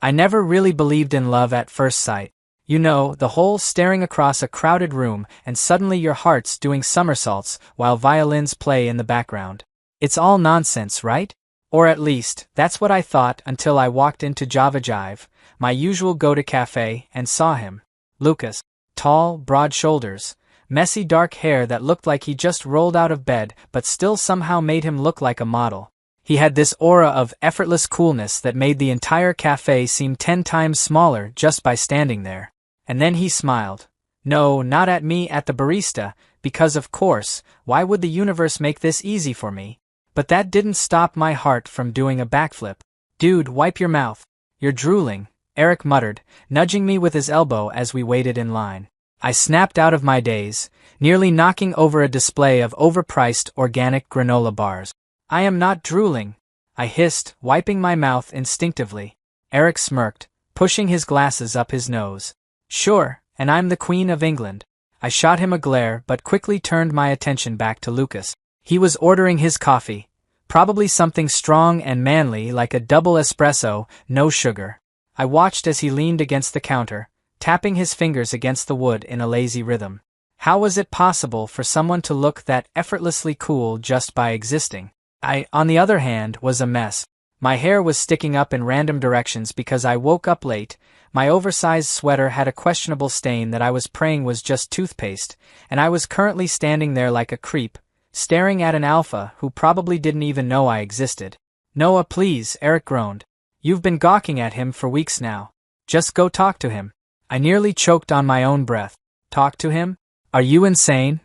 I never really believed in love at first sight. You know, the whole staring across a crowded room and suddenly your heart's doing somersaults while violins play in the background. It's all nonsense, right? Or at least, that's what I thought until I walked into Java Jive, my usual go-to cafe, and saw him. Lucas. Tall, broad shoulders, messy dark hair that looked like he just rolled out of bed but still somehow made him look like a model. He had this aura of effortless coolness that made the entire cafe seem 10 times smaller just by standing there. And then he smiled. No, not at me, at the barista, because of course, why would the universe make this easy for me? But that didn't stop my heart from doing a backflip. Dude, wipe your mouth. You're drooling, Eric muttered, nudging me with his elbow as we waited in line. I snapped out of my daze, nearly knocking over a display of overpriced organic granola bars. I am not drooling, I hissed, wiping my mouth instinctively. Eric smirked, pushing his glasses up his nose. Sure, and I'm the Queen of England. I shot him a glare but quickly turned my attention back to Lucas. He was ordering his coffee, probably something strong and manly like a double espresso, no sugar. I watched as he leaned against the counter, tapping his fingers against the wood in a lazy rhythm. How was it possible for someone to look that effortlessly cool just by existing? I, on the other hand, was a mess. My hair was sticking up in random directions because I woke up late, my oversized sweater had a questionable stain that I was praying was just toothpaste, and I was currently standing there like a creep, staring at an alpha who probably didn't even know I existed. Noah, please, Eric groaned. You've been gawking at him for weeks now. Just go talk to him. I nearly choked on my own breath. Talk to him? Are you insane?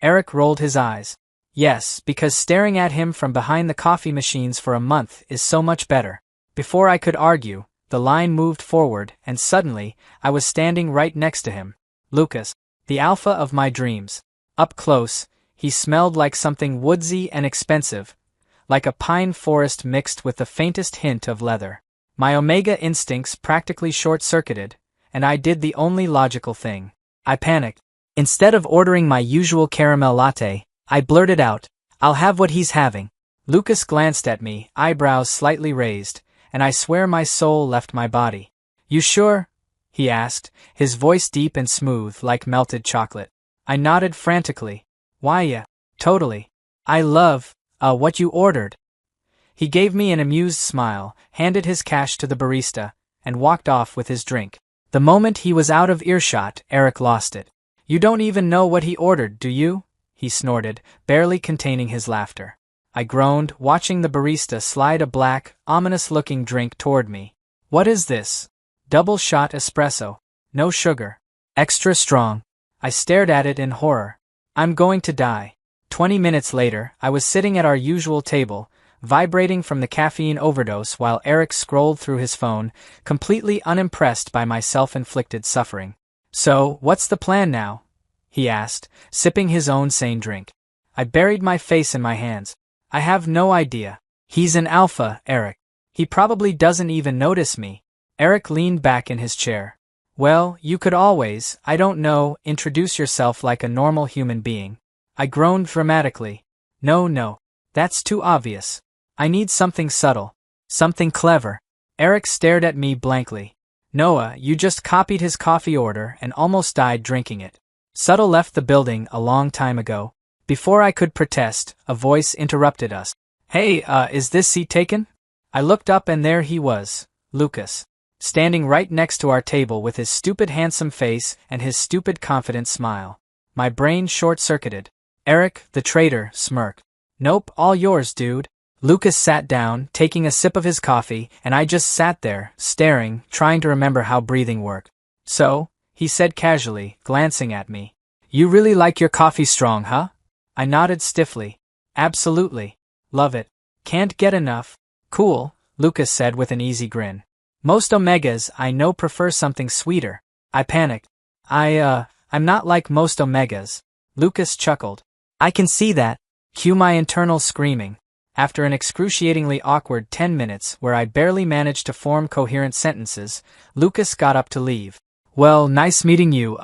Eric rolled his eyes. Yes, because staring at him from behind the coffee machines for a month is so much better. Before I could argue, the line moved forward, and suddenly, I was standing right next to him. Lucas, the alpha of my dreams. Up close, he smelled like something woodsy and expensive, like a pine forest mixed with the faintest hint of leather. My Omega instincts practically short-circuited, and I did the only logical thing. I panicked. Instead of ordering my usual caramel latte, I blurted out, I'll have what he's having. Lucas glanced at me, eyebrows slightly raised, and I swear my soul left my body. You sure? He asked, his voice deep and smooth like melted chocolate. I nodded frantically. Why yeah, totally. I love, what you ordered. He gave me an amused smile, handed his cash to the barista, and walked off with his drink. The moment he was out of earshot, Eric lost it. You don't even know what he ordered, do you? He snorted, barely containing his laughter. I groaned, watching the barista slide a black, ominous-looking drink toward me. What is this? Double-shot espresso. No sugar. Extra strong. I stared at it in horror. I'm going to die. 20 minutes later, I was sitting at our usual table, vibrating from the caffeine overdose while Eric scrolled through his phone, completely unimpressed by my self-inflicted suffering. So, what's the plan now? He asked, sipping his own sane drink. I buried my face in my hands. I have no idea. He's an alpha, Eric. He probably doesn't even notice me. Eric leaned back in his chair. Well, you could always, I don't know, introduce yourself like a normal human being. I groaned dramatically. No, that's too obvious. I need something subtle. Something clever. Eric stared at me blankly. Noah, you just copied his coffee order and almost died drinking it. Subtle left the building a long time ago. Before I could protest, a voice interrupted us. Hey, is this seat taken? I looked up and there he was, Lucas, standing right next to our table with his stupid handsome face and his stupid confident smile. My brain short-circuited. Eric, the traitor, smirked. Nope, all yours, dude. Lucas sat down, taking a sip of his coffee, and I just sat there, staring, trying to remember how breathing worked. So, he said casually, glancing at me. You really like your coffee strong, huh? I nodded stiffly. Absolutely. Love it. Can't get enough. Cool, Lucas said with an easy grin. Most Omegas I know prefer something sweeter. I panicked. I'm not like most Omegas. Lucas chuckled. I can see that. Cue my internal screaming. After an excruciatingly awkward 10 minutes where I barely managed to form coherent sentences, Lucas got up to leave. Well, nice meeting you,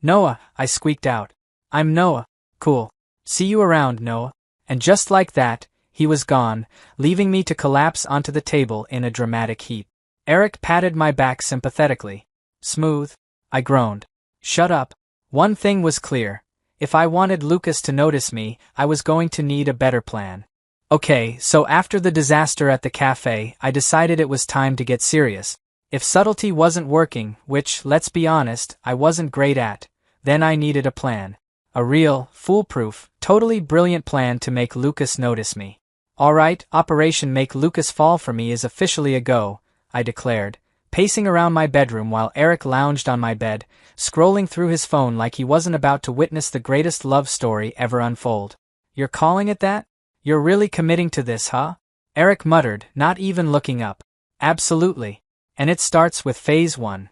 Noah, I squeaked out. I'm Noah. Cool. See you around, Noah. And just like that, he was gone, leaving me to collapse onto the table in a dramatic heap. Eric patted my back sympathetically. Smooth. I groaned. Shut up. One thing was clear. If I wanted Lucas to notice me, I was going to need a better plan. Okay, so after the disaster at the cafe, I decided it was time to get serious. If subtlety wasn't working, which, let's be honest, I wasn't great at, then I needed a plan. A real, foolproof, totally brilliant plan to make Lucas notice me. Alright, Operation Make Lucas Fall for Me is officially a go, I declared, pacing around my bedroom while Eric lounged on my bed, scrolling through his phone like he wasn't about to witness the greatest love story ever unfold. You're calling it that? You're really committing to this, huh? Eric muttered, not even looking up. Absolutely. And it starts with Phase 1.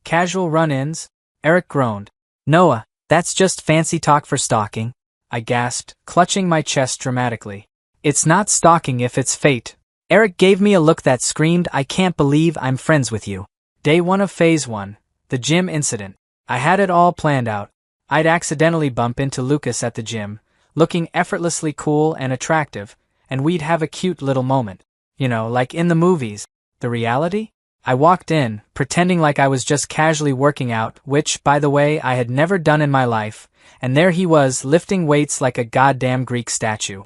Casual run-ins? Eric groaned. Noah, that's just fancy talk for stalking, I gasped, clutching my chest dramatically. It's not stalking if it's fate. Eric gave me a look that screamed, I can't believe I'm friends with you. Day 1 of Phase 1. The gym incident. I had it all planned out. I'd accidentally bump into Lucas at the gym, looking effortlessly cool and attractive, and we'd have a cute little moment. You know, like in the movies. The reality? I walked in, pretending like I was just casually working out, which, by the way, I had never done in my life, and there he was, lifting weights like a goddamn Greek statue.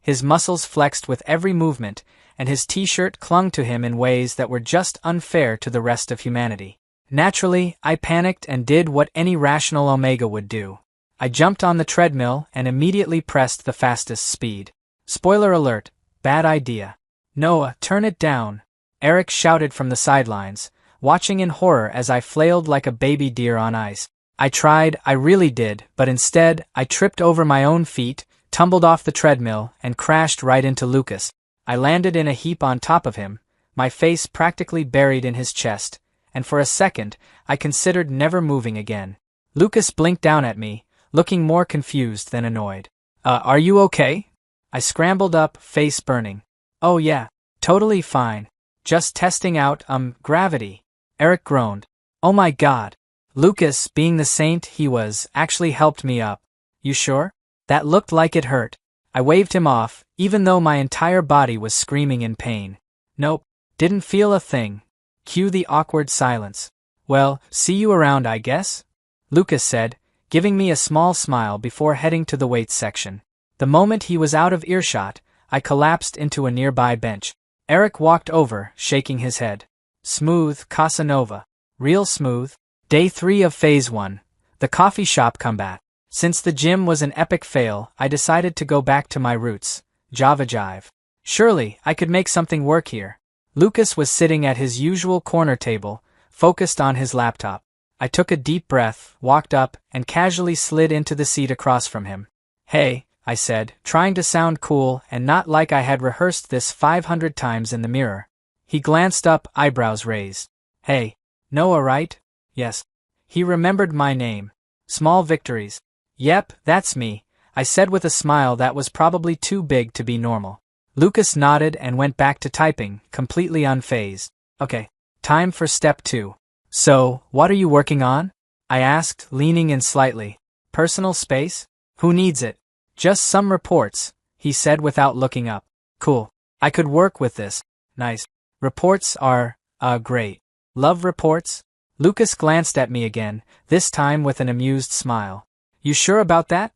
His muscles flexed with every movement, and his t-shirt clung to him in ways that were just unfair to the rest of humanity. Naturally, I panicked and did what any rational Omega would do. I jumped on the treadmill and immediately pressed the fastest speed. Spoiler alert, bad idea. Noah, turn it down, Eric shouted from the sidelines, watching in horror as I flailed like a baby deer on ice. I tried, I really did, but instead, I tripped over my own feet, tumbled off the treadmill, and crashed right into Lucas. I landed in a heap on top of him, my face practically buried in his chest, and for a second, I considered never moving again. Lucas blinked down at me, looking more confused than annoyed. Are you okay? I scrambled up, face burning. Oh yeah, totally fine. Just testing out, gravity. Eric groaned. Oh my god. Lucas, being the saint he was, actually helped me up. You sure? That looked like it hurt. I waved him off, even though my entire body was screaming in pain. Nope, didn't feel a thing. Cue the awkward silence. Well, see you around, I guess? Lucas said, giving me a small smile before heading to the weights section. The moment he was out of earshot, I collapsed into a nearby bench. Eric walked over, shaking his head. Smooth, Casanova. Real smooth. Day 3 of Phase 1. The coffee shop comeback. Since the gym was an epic fail, I decided to go back to my roots. Java Jive. Surely, I could make something work here. Lucas was sitting at his usual corner table, focused on his laptop. I took a deep breath, walked up, and casually slid into the seat across from him. Hey, I said, trying to sound cool and not like I had rehearsed this 500 times in the mirror. He glanced up, eyebrows raised. Hey, Noah, right? Yes. He remembered my name. Small victories. Yep, that's me, I said with a smile that was probably too big to be normal. Lucas nodded and went back to typing, completely unfazed. Okay, time for step 2. So, what are you working on? I asked, leaning in slightly. Personal space? Who needs it? Just some reports, he said without looking up. Cool. I could work with this. Nice. Reports are, great. Love reports? Lucas glanced at me again, this time with an amused smile. You sure about that?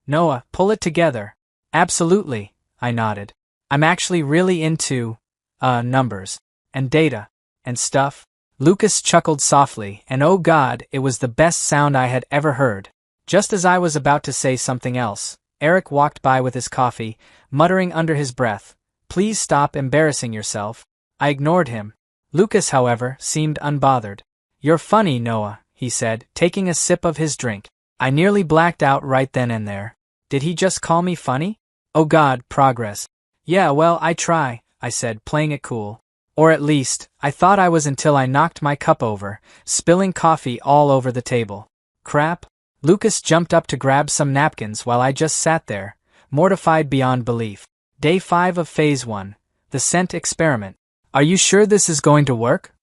Noah, pull it together. Absolutely, I nodded. I'm actually really into, numbers. And data. And stuff. Lucas chuckled softly, and oh god, it was the best sound I had ever heard. Just as I was about to say something else, Eric walked by with his coffee, muttering under his breath, Please stop embarrassing yourself. I ignored him. Lucas, however, seemed unbothered. You're funny, Noah, he said, taking a sip of his drink. I nearly blacked out right then and there. Did he just call me funny? Oh god, progress. Yeah, well, I try, I said, playing it cool. Or at least, I thought I was until I knocked my cup over, spilling coffee all over the table. Crap. Lucas jumped up to grab some napkins while I just sat there, mortified beyond belief. Day 5 of Phase 1. The scent experiment. Are you sure this is going to work?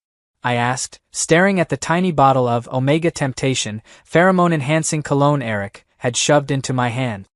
I asked, staring at the tiny bottle of Omega Temptation, pheromone-enhancing cologne Eric had shoved into my hand.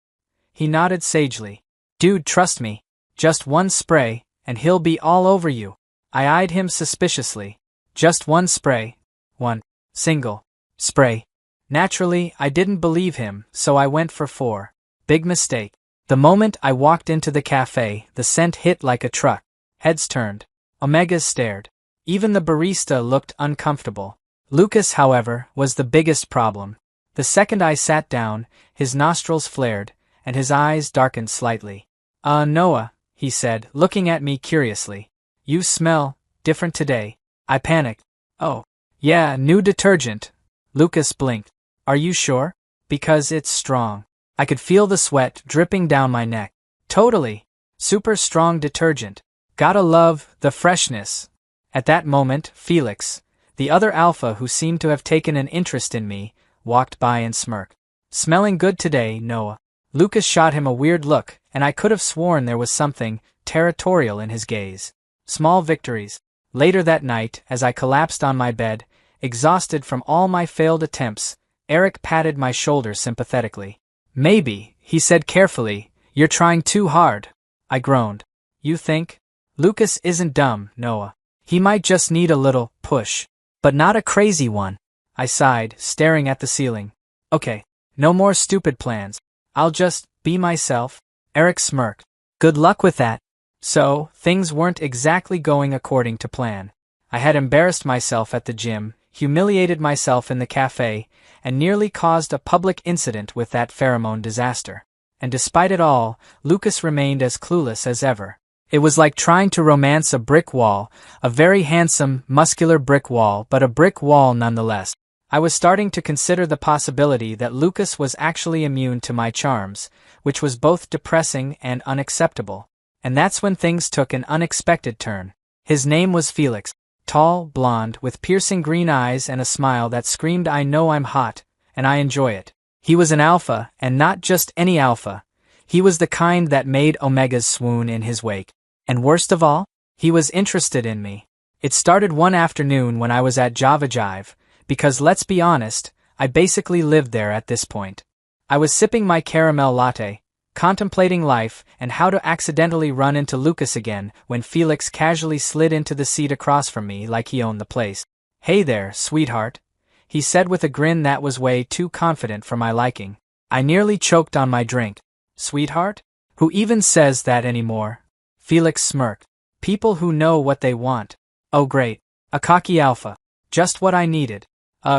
He nodded sagely. Dude, trust me. Just one spray, and he'll be all over you. I eyed him suspiciously. Just one spray. One. Single. Spray. Naturally, I didn't believe him, so I went for 4. Big mistake. The moment I walked into the cafe, the scent hit like a truck. Heads turned. Omegas stared. Even the barista looked uncomfortable. Lucas, however, was the biggest problem. The second I sat down, his nostrils flared, and his eyes darkened slightly. Noah, he said, looking at me curiously. You smell different today. I panicked. Oh, yeah, new detergent. Lucas blinked. Are you sure? Because it's strong. I could feel the sweat dripping down my neck. Totally. Super strong detergent. Gotta love the freshness. At that moment, Felix, the other alpha who seemed to have taken an interest in me, walked by and smirked. Smelling good today, Noah. Lucas shot him a weird look, and I could have sworn there was something territorial in his gaze. Small victories. Later that night, as I collapsed on my bed, exhausted from all my failed attempts, Eric patted my shoulder sympathetically. Maybe, he said carefully, you're trying too hard. I groaned. You think? Lucas isn't dumb, Noah. He might just need a little push. But not a crazy one. I sighed, staring at the ceiling. Okay, no more stupid plans. I'll just be myself. Eric smirked. Good luck with that. So, things weren't exactly going according to plan. I had embarrassed myself at the gym, humiliated myself in the cafe, and nearly caused a public incident with that pheromone disaster. And despite it all, Lucas remained as clueless as ever. It was like trying to romance a brick wall, a very handsome, muscular brick wall, but a brick wall nonetheless. I was starting to consider the possibility that Lucas was actually immune to my charms, which was both depressing and unacceptable. And that's when things took an unexpected turn. His name was Felix. Tall, blonde, with piercing green eyes and a smile that screamed, I know I'm hot, and I enjoy it. He was an alpha, and not just any alpha. He was the kind that made Omegas swoon in his wake. And worst of all, he was interested in me. It started one afternoon when I was at Java Jive, because let's be honest, I basically lived there at this point. I was sipping my caramel latte, contemplating life and how to accidentally run into Lucas again when Felix casually slid into the seat across from me like he owned the place. Hey there, sweetheart, he said with a grin that was way too confident for my liking. I nearly choked on my drink. Sweetheart? Who even says that anymore? Felix smirked. People who know what they want. Oh great. A cocky alpha. Just what I needed.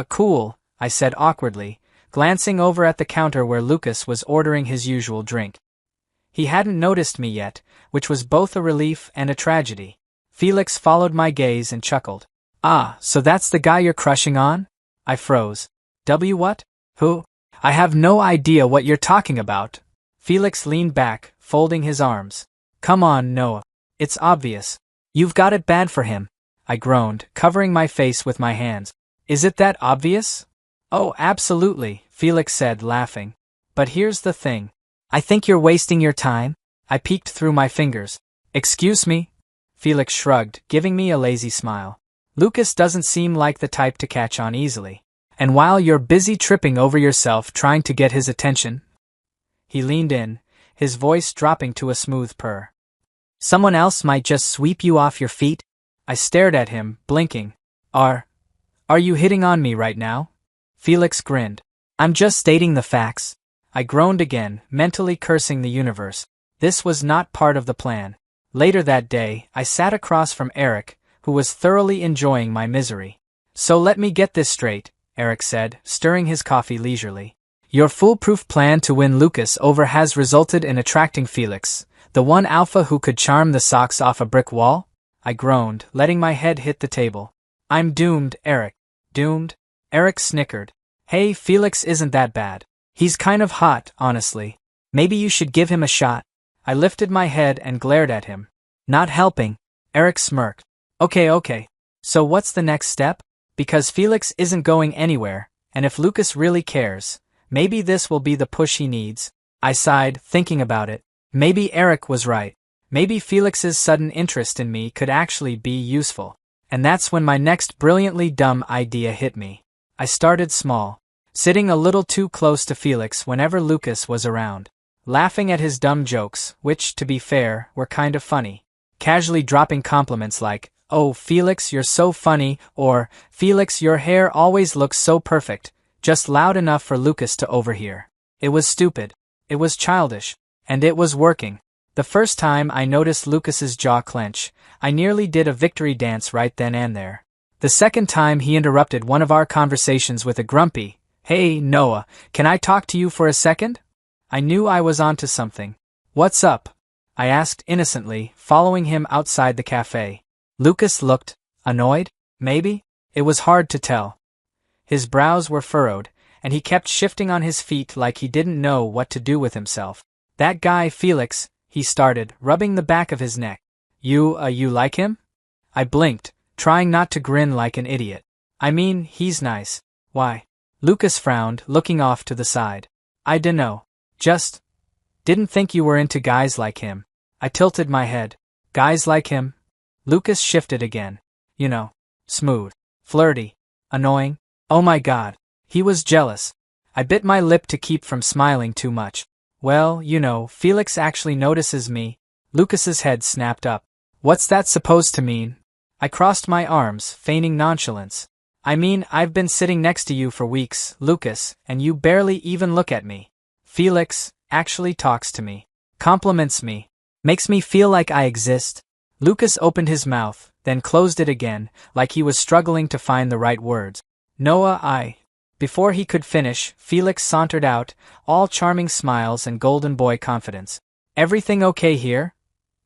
Cool, I said awkwardly, glancing over at the counter where Lucas was ordering his usual drink. He hadn't noticed me yet, which was both a relief and a tragedy. Felix followed my gaze and chuckled. Ah, so that's the guy you're crushing on? I froze. What? Who? I have no idea what you're talking about. Felix leaned back, folding his arms. Come on, Noah. It's obvious. You've got it bad for him. I groaned, covering my face with my hands. Is it that obvious? Oh, absolutely, Felix said, laughing. But here's the thing. I think you're wasting your time. I peeked through my fingers. Excuse me? Felix shrugged, giving me a lazy smile. Lucas doesn't seem like the type to catch on easily. And while you're busy tripping over yourself trying to get his attention... He leaned in, his voice dropping to a smooth purr. Someone else might just sweep you off your feet? I stared at him, blinking. Are you hitting on me right now? Felix grinned. I'm just stating the facts. I groaned again, mentally cursing the universe. This was not part of the plan. Later that day, I sat across from Eric, who was thoroughly enjoying my misery. So let me get this straight, Eric said, stirring his coffee leisurely. Your foolproof plan to win Lucas over has resulted in attracting Felix, the one alpha who could charm the socks off a brick wall? I groaned, letting my head hit the table. I'm doomed, Eric. Doomed? Eric snickered. Hey, Felix isn't that bad. He's kind of hot, honestly. Maybe you should give him a shot. I lifted my head and glared at him. Not helping. Eric smirked. Okay. So what's the next step? Because Felix isn't going anywhere, and if Lucas really cares, maybe this will be the push he needs. I sighed, thinking about it. Maybe Eric was right. Maybe Felix's sudden interest in me could actually be useful. And that's when my next brilliantly dumb idea hit me. I started small, sitting a little too close to Felix whenever Lucas was around, laughing at his dumb jokes, which, to be fair, were kind of funny, casually dropping compliments like, "Oh, Felix, you're so funny," or "Felix, your hair always looks so perfect," just loud enough for Lucas to overhear. It was stupid. It was childish. And it was working. The first time I noticed Lucas's jaw clench, I nearly did a victory dance right then and there. The second time he interrupted one of our conversations with a grumpy, "Hey, Noah, can I talk to you for a second?" I knew I was onto something. "What's up?" I asked innocently, following him outside the cafe. Lucas looked annoyed, maybe? It was hard to tell. His brows were furrowed, and he kept shifting on his feet like he didn't know what to do with himself. "That guy Felix," he started, rubbing the back of his neck. You like him?" I blinked, trying not to grin like an idiot. "I mean, he's nice." "Why?" Lucas frowned, looking off to the side. "I dunno. Just didn't think you were into guys like him." I tilted my head. "Guys like him?" Lucas shifted again. "You know, smooth, flirty, annoying." Oh my god. He was jealous. I bit my lip to keep from smiling too much. "Well, you know, Felix actually notices me." Lucas's head snapped up. "What's that supposed to mean?" I crossed my arms, feigning nonchalance. "I mean, I've been sitting next to you for weeks, Lucas, and you barely even look at me. Felix actually talks to me, compliments me, makes me feel like I exist." Lucas opened his mouth, then closed it again, like he was struggling to find the right words. "Noah, Before he could finish, Felix sauntered out, all charming smiles and golden boy confidence. "Everything okay here?"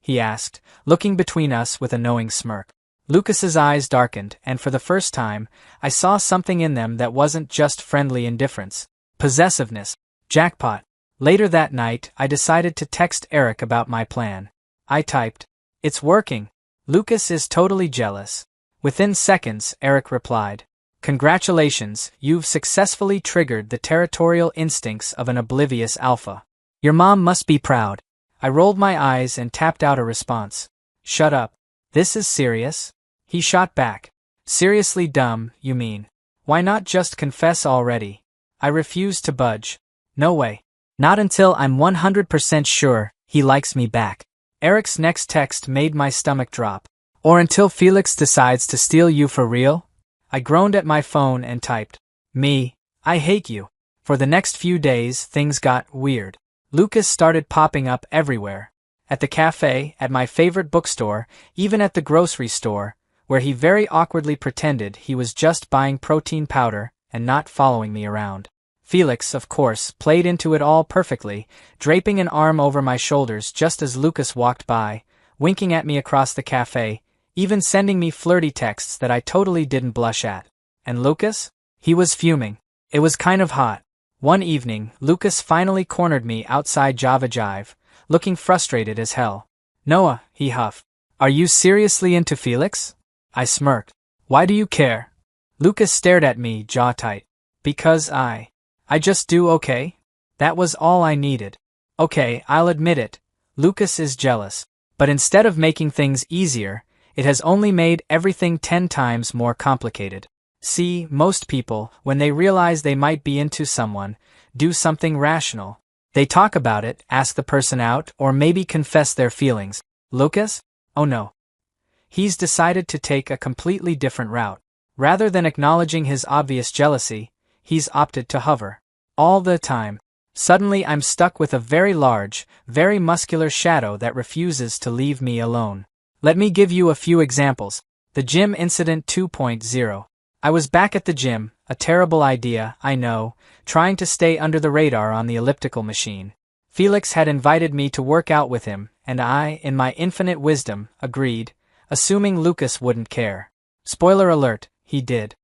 he asked, looking between us with a knowing smirk. Lucas's eyes darkened, and for the first time, I saw something in them that wasn't just friendly indifference. Possessiveness. Jackpot. Later that night, I decided to text Eric about my plan. I typed, "It's working. Lucas is totally jealous." Within seconds, Eric replied, "Congratulations, you've successfully triggered the territorial instincts of an oblivious alpha. Your mom must be proud." I rolled my eyes and tapped out a response. "Shut up. This is serious?" He shot back. "Seriously dumb, you mean? Why not just confess already?" I refused to budge. "No way. Not until I'm 100% sure he likes me back." Eric's next text made my stomach drop. "Or until Felix decides to steal you for real?" I groaned at my phone and typed, I hate you." For the next few days, things got weird. Lucas started popping up everywhere. At the cafe, at my favorite bookstore, even at the grocery store, where he very awkwardly pretended he was just buying protein powder and not following me around. Felix, of course, played into it all perfectly, draping an arm over my shoulders just as Lucas walked by, winking at me across the cafe, even sending me flirty texts that I totally didn't blush at. And Lucas? He was fuming. It was kind of hot. One evening, Lucas finally cornered me outside Java Jive, looking frustrated as hell. "Noah," he huffed, "are you seriously into Felix?" I smirked. "Why do you care?" Lucas stared at me, jaw tight. "Because I just do okay." That was all I needed. "Okay, I'll admit it. Lucas is jealous. But instead of making things easier, it has only made everything 10 times more complicated. See, most people, when they realize they might be into someone, do something rational. They talk about it, ask the person out, or maybe confess their feelings. Lucas? Oh no. He's decided to take a completely different route. Rather than acknowledging his obvious jealousy, he's opted to hover. All the time. Suddenly I'm stuck with a very large, very muscular shadow that refuses to leave me alone. Let me give you a few examples. The gym incident 2.0. I was back at the gym, a terrible idea, I know, trying to stay under the radar on the elliptical machine. Felix had invited me to work out with him, and I, in my infinite wisdom, agreed, assuming Lucas wouldn't care. Spoiler alert, he did.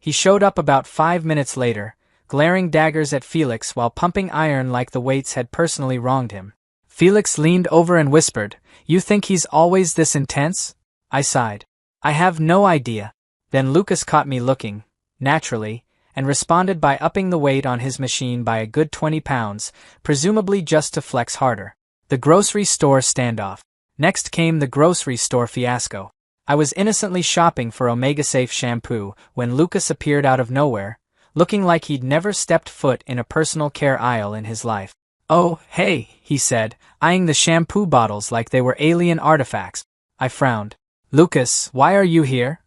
He showed up about 5 minutes later, glaring daggers at Felix while pumping iron like the weights had personally wronged him. Felix leaned over and whispered, "You think he's always this intense?" I sighed. "I have no idea." Then Lucas caught me looking, naturally, and responded by upping the weight on his machine by a good 20 pounds, presumably just to flex harder. The grocery store standoff. Next came the grocery store fiasco. I was innocently shopping for Omega-Safe shampoo when Lucas appeared out of nowhere, looking like he'd never stepped foot in a personal care aisle in his life. "Oh, hey," he said, eyeing the shampoo bottles like they were alien artifacts. I frowned. Lucas, why are you here?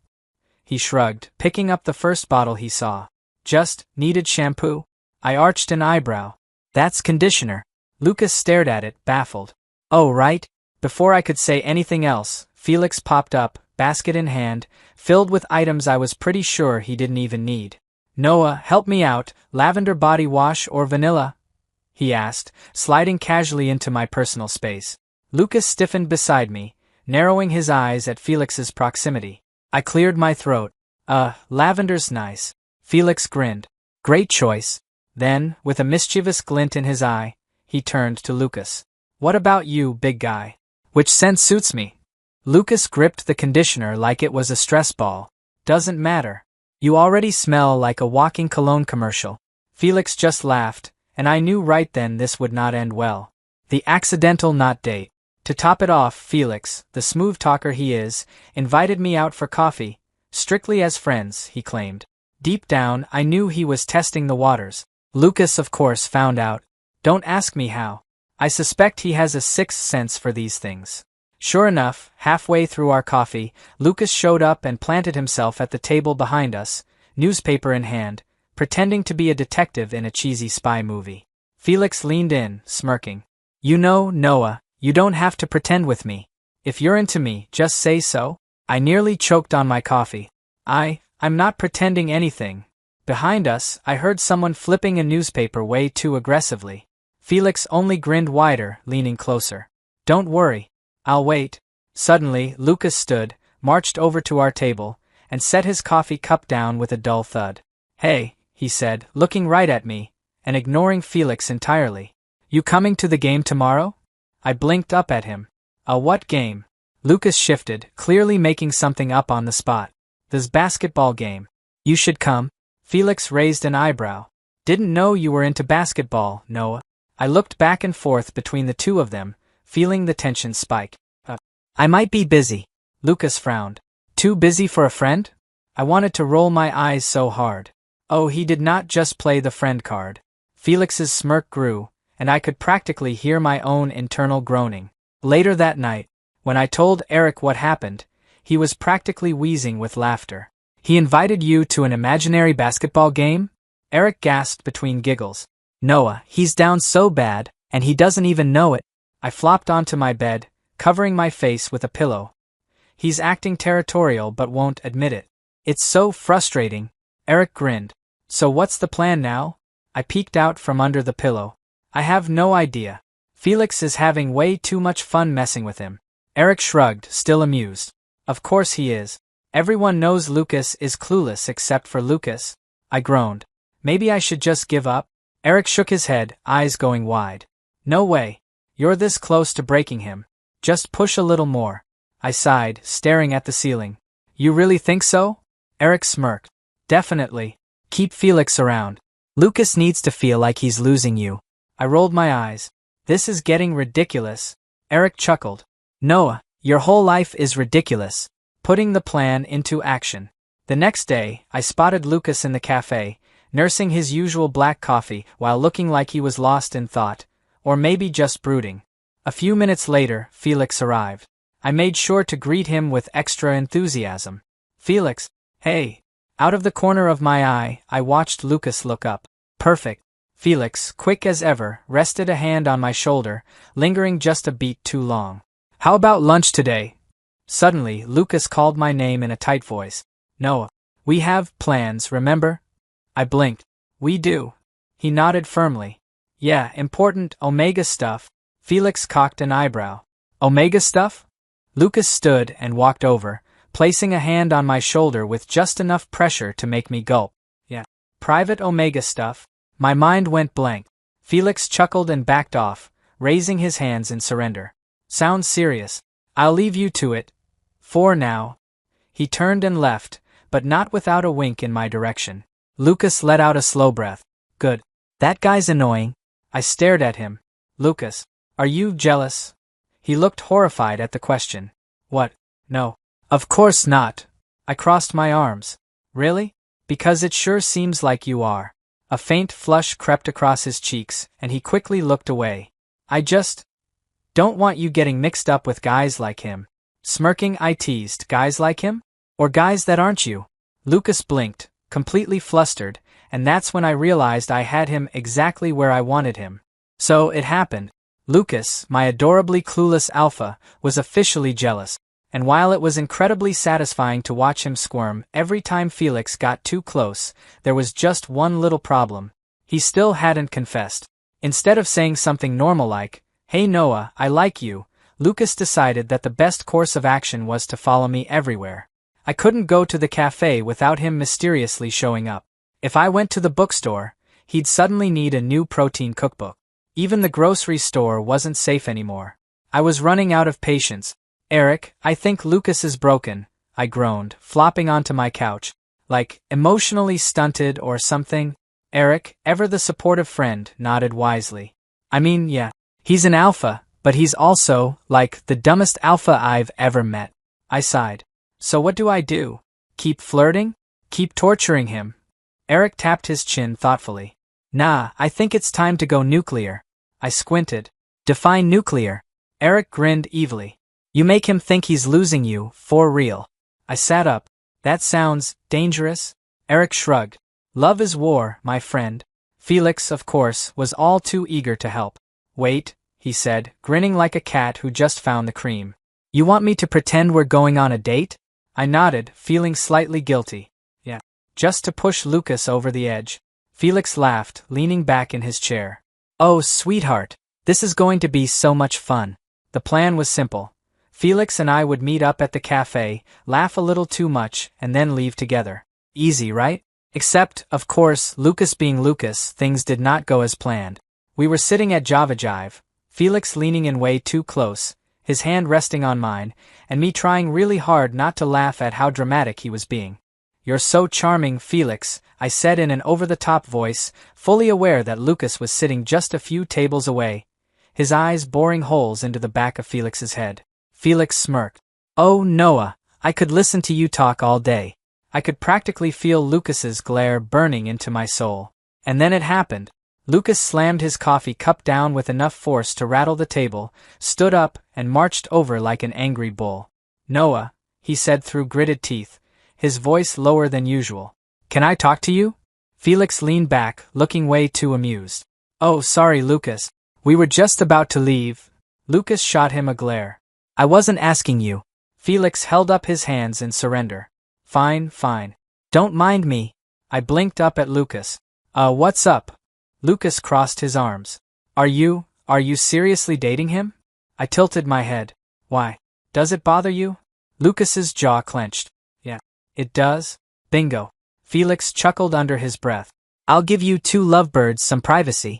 He shrugged, picking up the first bottle he saw. Just, needed shampoo? I arched an eyebrow. That's conditioner. Lucas stared at it, baffled. Oh, right? Before I could say anything else, Felix popped up, basket in hand, filled with items I was pretty sure he didn't even need. Noah, help me out, lavender body wash or vanilla? He asked, sliding casually into my personal space. Lucas stiffened beside me, narrowing his eyes at Felix's proximity. I cleared my throat. Lavender's nice. Felix grinned. Great choice. Then, with a mischievous glint in his eye, he turned to Lucas. What about you, big guy? Which scent suits me? Lucas gripped the conditioner like it was a stress ball. Doesn't matter. You already smell like a walking cologne commercial. Felix just laughed, and I knew right then this would not end well. The accidental not date. To top it off, Felix, the smooth talker he is, invited me out for coffee, strictly as friends, he claimed. Deep down, I knew he was testing the waters. Lucas, of course, found out. Don't ask me how. I suspect he has a sixth sense for these things. Sure enough, halfway through our coffee, Lucas showed up and planted himself at the table behind us, newspaper in hand, pretending to be a detective in a cheesy spy movie. Felix leaned in, smirking. You know, Noah, you don't have to pretend with me. If you're into me, just say so. I nearly choked on my coffee. I'm not pretending anything. Behind us, I heard someone flipping a newspaper way too aggressively. Felix only grinned wider, leaning closer. Don't worry. I'll wait. Suddenly, Lucas stood, marched over to our table, and set his coffee cup down with a dull thud. Hey, he said, looking right at me, and ignoring Felix entirely. You coming to the game tomorrow? I blinked up at him. A what game? Lucas shifted, clearly making something up on the spot. This basketball game. You should come. Felix raised an eyebrow. Didn't know you were into basketball, Noah. I looked back and forth between the two of them, feeling the tension spike. I might be busy. Lucas frowned. Too busy for a friend? I wanted to roll my eyes so hard. Oh, he did not just play the friend card. Felix's smirk grew, and I could practically hear my own internal groaning. Later that night, when I told Eric what happened, he was practically wheezing with laughter. He invited you to an imaginary basketball game? Eric gasped between giggles. Noah, he's down so bad, and he doesn't even know it. I flopped onto my bed, covering my face with a pillow. He's acting territorial but won't admit it. It's so frustrating. Eric grinned. So what's the plan now? I peeked out from under the pillow. I have no idea. Felix is having way too much fun messing with him. Eric shrugged, still amused. Of course he is. Everyone knows Lucas is clueless except for Lucas. I groaned. Maybe I should just give up? Eric shook his head, eyes going wide. No way. You're this close to breaking him. Just push a little more. I sighed, staring at the ceiling. You really think so? Eric smirked. Definitely. Keep Felix around. Lucas needs to feel like he's losing you. I rolled my eyes. This is getting ridiculous. Eric chuckled. Noah, your whole life is ridiculous. Putting the plan into action. The next day, I spotted Lucas in the cafe, nursing his usual black coffee while looking like he was lost in thought, or maybe just brooding. A few minutes later, Felix arrived. I made sure to greet him with extra enthusiasm. Felix, hey. Out of the corner of my eye, I watched Lucas look up. Perfect. Felix, quick as ever, rested a hand on my shoulder, lingering just a beat too long. How about lunch today? Suddenly, Lucas called my name in a tight voice. Noah. We have plans, remember? I blinked. We do. He nodded firmly. Yeah, important Omega stuff. Felix cocked an eyebrow. Omega stuff? Lucas stood and walked over, placing a hand on my shoulder with just enough pressure to make me gulp. Yeah. Private Omega stuff. My mind went blank. Felix chuckled and backed off, raising his hands in surrender. Sounds serious. I'll leave you to it. For now. He turned and left, but not without a wink in my direction. Lucas let out a slow breath. Good. That guy's annoying. I stared at him. Lucas, are you jealous? He looked horrified at the question. What? No. Of course not. I crossed my arms. Really? Because it sure seems like you are. A faint flush crept across his cheeks, and he quickly looked away. I just don't want you getting mixed up with guys like him. Smirking, I teased, guys like him? Or guys that aren't you? Lucas blinked, completely flustered, and that's when I realized I had him exactly where I wanted him. So it happened. Lucas, my adorably clueless alpha, was officially jealous. And while it was incredibly satisfying to watch him squirm every time Felix got too close, there was just one little problem. He still hadn't confessed. Instead of saying something normal like, "Hey Noah, I like you," Lucas decided that the best course of action was to follow me everywhere. I couldn't go to the cafe without him mysteriously showing up. If I went to the bookstore, he'd suddenly need a new protein cookbook. Even the grocery store wasn't safe anymore. I was running out of patience. "Eric, I think Lucas is broken," I groaned, flopping onto my couch. "Like, emotionally stunted or something?" Eric, ever the supportive friend, nodded wisely. "I mean, yeah, he's an alpha, but he's also, like, the dumbest alpha I've ever met." I sighed. "So what do I do? Keep flirting? Keep torturing him?" Eric tapped his chin thoughtfully. "Nah, I think it's time to go nuclear." I squinted. "Define nuclear." Eric grinned evilly. "You make him think he's losing you, for real." I sat up. "That sounds dangerous." Eric shrugged. "Love is war, my friend." Felix, of course, was all too eager to help. "Wait," he said, grinning like a cat who just found the cream. "You want me to pretend we're going on a date?" I nodded, feeling slightly guilty. "Yeah. Just to push Lucas over the edge." Felix laughed, leaning back in his chair. "Oh, sweetheart, this is going to be so much fun." The plan was simple. Felix and I would meet up at the cafe, laugh a little too much, and then leave together. Easy, right? Except, of course, Lucas being Lucas, things did not go as planned. We were sitting at Java Jive, Felix leaning in way too close, his hand resting on mine, and me trying really hard not to laugh at how dramatic he was being. "You're so charming, Felix," I said in an over-the-top voice, fully aware that Lucas was sitting just a few tables away, his eyes boring holes into the back of Felix's head. Felix smirked. "Oh, Noah, I could listen to you talk all day." I could practically feel Lucas's glare burning into my soul. And then it happened. Lucas slammed his coffee cup down with enough force to rattle the table, stood up, and marched over like an angry bull. "Noah," he said through gritted teeth, his voice lower than usual. "Can I talk to you?" Felix leaned back, looking way too amused. "Oh, sorry, Lucas. We were just about to leave." Lucas shot him a glare. "I wasn't asking you." Felix held up his hands in surrender. Fine, fine. Don't mind me." I blinked up at Lucas. What's up?" Lucas crossed his arms. Are you seriously dating him?" I tilted my head. "Why? Does it bother you?" Lucas's jaw clenched. "Yeah, it does." "Bingo." Felix chuckled under his breath. "I'll give you two lovebirds some privacy."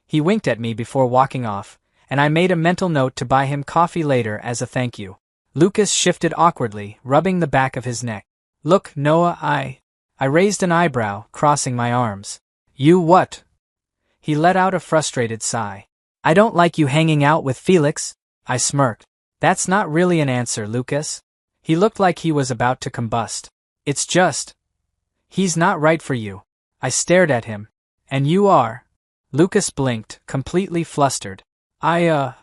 He winked at me before walking off, and I made a mental note to buy him coffee later as a thank you. Lucas shifted awkwardly, rubbing the back of his neck. "Look, Noah, I raised an eyebrow, crossing my arms. "You what?" He let out a frustrated sigh. "I don't like you hanging out with Felix." I smirked. "That's not really an answer, Lucas." He looked like he was about to combust. "It's just, he's not right for you." I stared at him. "And you are?" Lucas blinked, completely flustered. I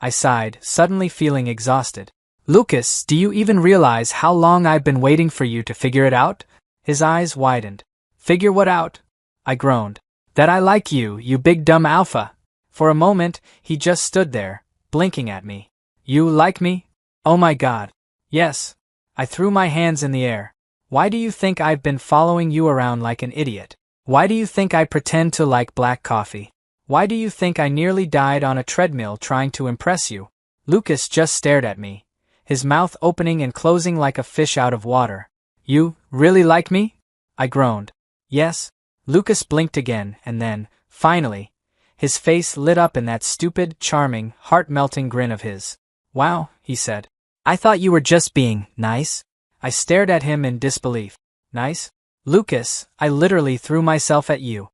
sighed, suddenly feeling exhausted. "Lucas, do you even realize how long I've been waiting for you to figure it out?" His eyes widened. "Figure what out?" I groaned. "That I like you, you big dumb alpha." For a moment, he just stood there, blinking at me. "You like me?" "Oh my God. Yes." I threw my hands in the air. "Why do you think I've been following you around like an idiot? Why do you think I pretend to like black coffee? Why do you think I nearly died on a treadmill trying to impress you?" Lucas just stared at me, his mouth opening and closing like a fish out of water. "You really like me?" I groaned. "Yes." Lucas blinked again, and then, finally, his face lit up in that stupid, charming, heart-melting grin of his. "Wow," he said. "I thought you were just being nice." I stared at him in disbelief. "Nice? Lucas, I literally threw myself at you."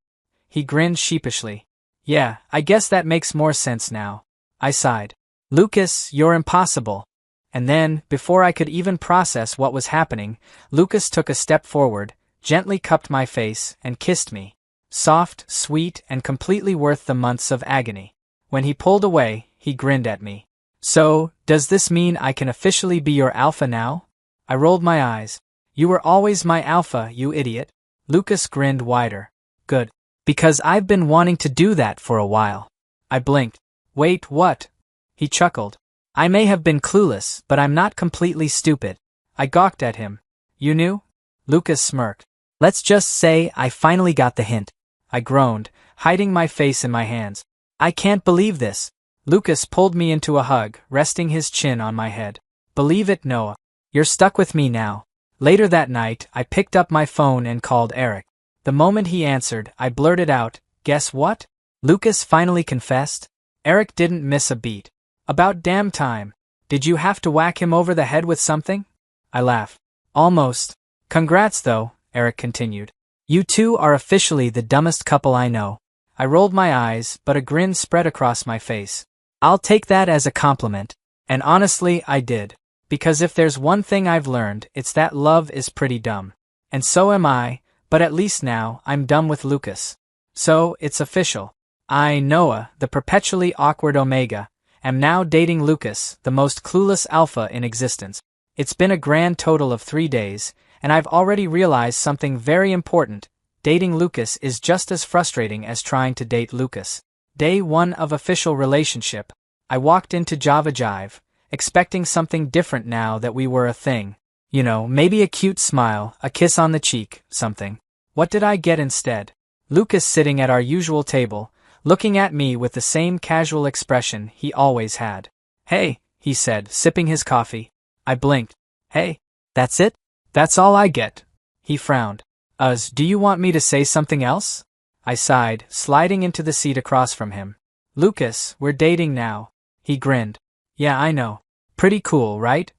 He grinned sheepishly. "Yeah, I guess that makes more sense now." I sighed. "Lucas, you're impossible." And then, before I could even process what was happening, Lucas took a step forward, gently cupped my face, and kissed me. Soft, sweet, and completely worth the months of agony. When he pulled away, he grinned at me. So, does this mean I can officially be your alpha now? I rolled my eyes. You were always my alpha, you idiot. Lucas grinned wider. Good. Because I've been wanting to do that for a while. I blinked. Wait, what? He chuckled. I may have been clueless, but I'm not completely stupid. I gawked at him. You knew? Lucas smirked. Let's just say I finally got the hint. I groaned, hiding my face in my hands. I can't believe this. Lucas pulled me into a hug, resting his chin on my head. Believe it, Noah. You're stuck with me now. Later that night, I picked up my phone and called Eric. The moment he answered, I blurted out, "Guess what? Lucas finally confessed?" Eric didn't miss a beat. About damn time. Did you have to whack him over the head with something? I laughed. Almost. Congrats though, Eric continued. You two are officially the dumbest couple I know. I rolled my eyes, but a grin spread across my face. I'll take that as a compliment. And honestly, I did. Because if there's one thing I've learned, it's that love is pretty dumb. And so am I, but at least now, I'm done with Lucas. So, it's official. I, Noah, the perpetually awkward Omega, am now dating Lucas, the most clueless alpha in existence. It's been a grand total of 3 days, and I've already realized something very important. Dating Lucas is just as frustrating as trying to date Lucas. Day 1 of official relationship. I walked into Java Jive, expecting something different now that we were a thing. You know, maybe a cute smile, a kiss on the cheek, something. What did I get instead? Lucas sitting at our usual table, looking at me with the same casual expression he always had. Hey, he said, sipping his coffee. I blinked. Hey, that's it? That's all I get. He frowned. Do you want me to say something else? I sighed, sliding into the seat across from him. Lucas, we're dating now. He grinned. Yeah, I know. Pretty cool, right?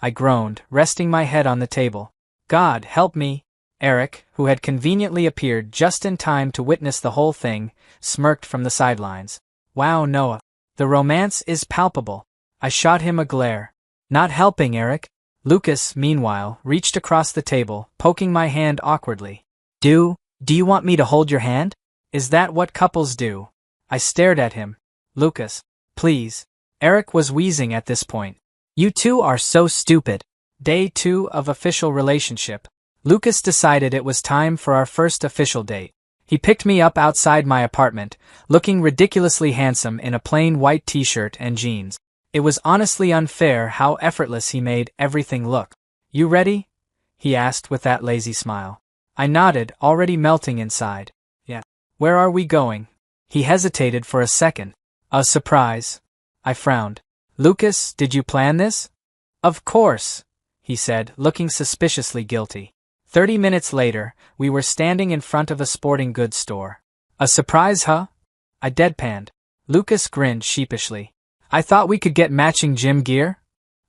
I groaned, resting my head on the table. God, help me. Eric, who had conveniently appeared just in time to witness the whole thing, smirked from the sidelines. Wow, Noah. The romance is palpable. I shot him a glare. Not helping, Eric. Lucas, meanwhile, reached across the table, poking my hand awkwardly. Do you want me to hold your hand? Is that what couples do? I stared at him. Lucas, please. Eric was wheezing at this point. You two are so stupid. Day 2 of official relationship. Lucas decided it was time for our first official date. He picked me up outside my apartment, looking ridiculously handsome in a plain white t-shirt and jeans. It was honestly unfair how effortless he made everything look. You ready? He asked with that lazy smile. I nodded, already melting inside. Yeah. Where are we going? He hesitated for a second. A surprise. I frowned. Lucas, did you plan this? Of course, he said, looking suspiciously guilty. 30 minutes later, we were standing in front of a sporting goods store. A surprise, huh? I deadpanned. Lucas grinned sheepishly. I thought we could get matching gym gear?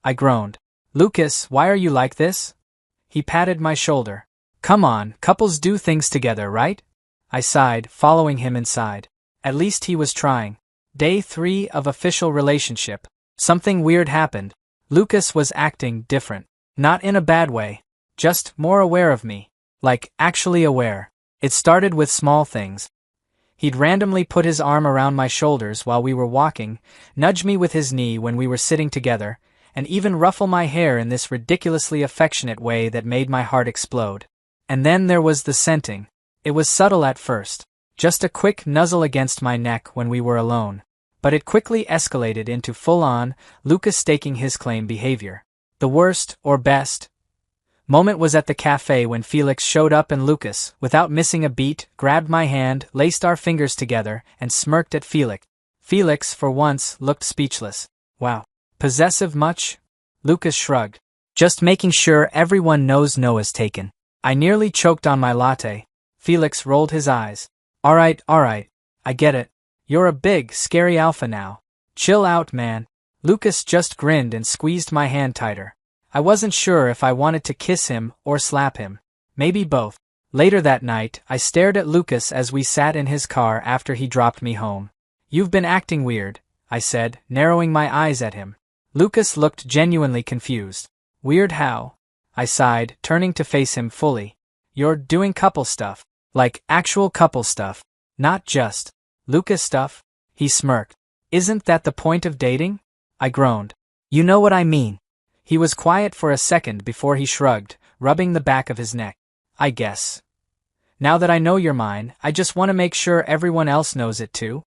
I groaned. Lucas, why are you like this? He patted my shoulder. Come on, couples do things together, right? I sighed, following him inside. At least he was trying. Day 3 of official relationship. Something weird happened. Lucas was acting different. Not in a bad way. Just more aware of me. Like, actually aware. It started with small things. He'd randomly put his arm around my shoulders while we were walking, nudge me with his knee when we were sitting together, and even ruffle my hair in this ridiculously affectionate way that made my heart explode. And then there was the scenting. It was subtle at first. Just a quick nuzzle against my neck when we were alone. But it quickly escalated into full-on, Lucas staking his claim behavior. The worst, or best, moment was at the cafe when Felix showed up and Lucas, without missing a beat, grabbed my hand, laced our fingers together, and smirked at Felix. Felix, for once, looked speechless. Wow. Possessive much? Lucas shrugged. Just making sure everyone knows Noah's taken. I nearly choked on my latte. Felix rolled his eyes. Alright, I get it. You're a big, scary alpha now. Chill out, man. Lucas just grinned and squeezed my hand tighter. I wasn't sure if I wanted to kiss him or slap him. Maybe both. Later that night, I stared at Lucas as we sat in his car after he dropped me home. You've been acting weird, I said, narrowing my eyes at him. Lucas looked genuinely confused. Weird how? I sighed, turning to face him fully. You're doing couple stuff. Like, actual couple stuff. Not just Lucas stuff. He smirked. Isn't that the point of dating? I groaned. You know what I mean. He was quiet for a second before he shrugged, rubbing the back of his neck. I guess. Now that I know you're mine, I just want to make sure everyone else knows it too.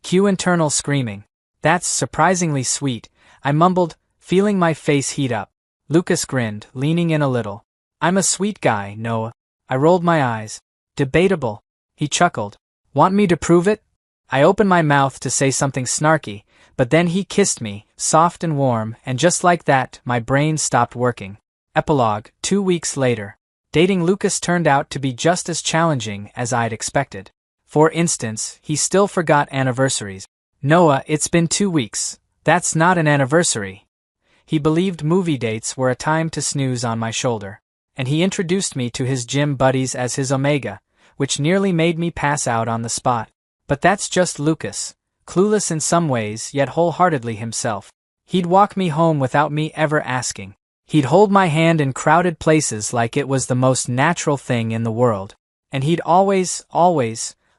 Cue internal screaming. That's surprisingly sweet, I mumbled, feeling my face heat up. Lucas grinned, leaning in a little. I'm a sweet guy, Noah. I rolled my eyes. Debatable. He chuckled. Want me to prove it? I opened my mouth to say something snarky, but then he kissed me, soft and warm, and just like that, my brain stopped working. Epilogue, 2 weeks later. Dating Lucas turned out to be just as challenging as I'd expected. For instance, he still forgot anniversaries. Noah, it's been 2 weeks. That's not an anniversary. He believed movie dates were a time to snooze on my shoulder. And he introduced me to his gym buddies as his Omega, which nearly made me pass out on the spot. But that's just Lucas, clueless in some ways yet wholeheartedly himself. He'd walk me home without me ever asking. He'd hold my hand in crowded places like it was the most natural thing in the world. And he'd always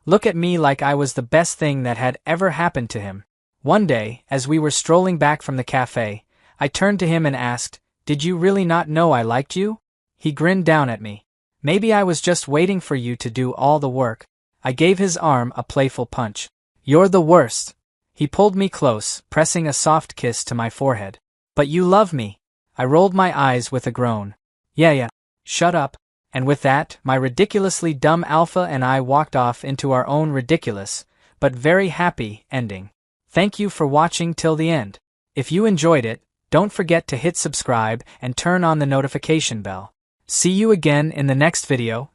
look at me like I was the best thing that had ever happened to him. One day, as we were strolling back from the cafe, I turned to him and asked, "Did you really not know I liked you?" He grinned down at me. "Maybe I was just waiting for you to do all the work." I gave his arm a playful punch. "You're the worst." He pulled me close, pressing a soft kiss to my forehead. "But you love me." I rolled my eyes with a groan. Yeah. Shut up. And with that, my ridiculously dumb alpha and I walked off into our own ridiculous, but very happy, ending. Thank you for watching till the end. If you enjoyed it, don't forget to hit subscribe and turn on the notification bell. See you again in the next video.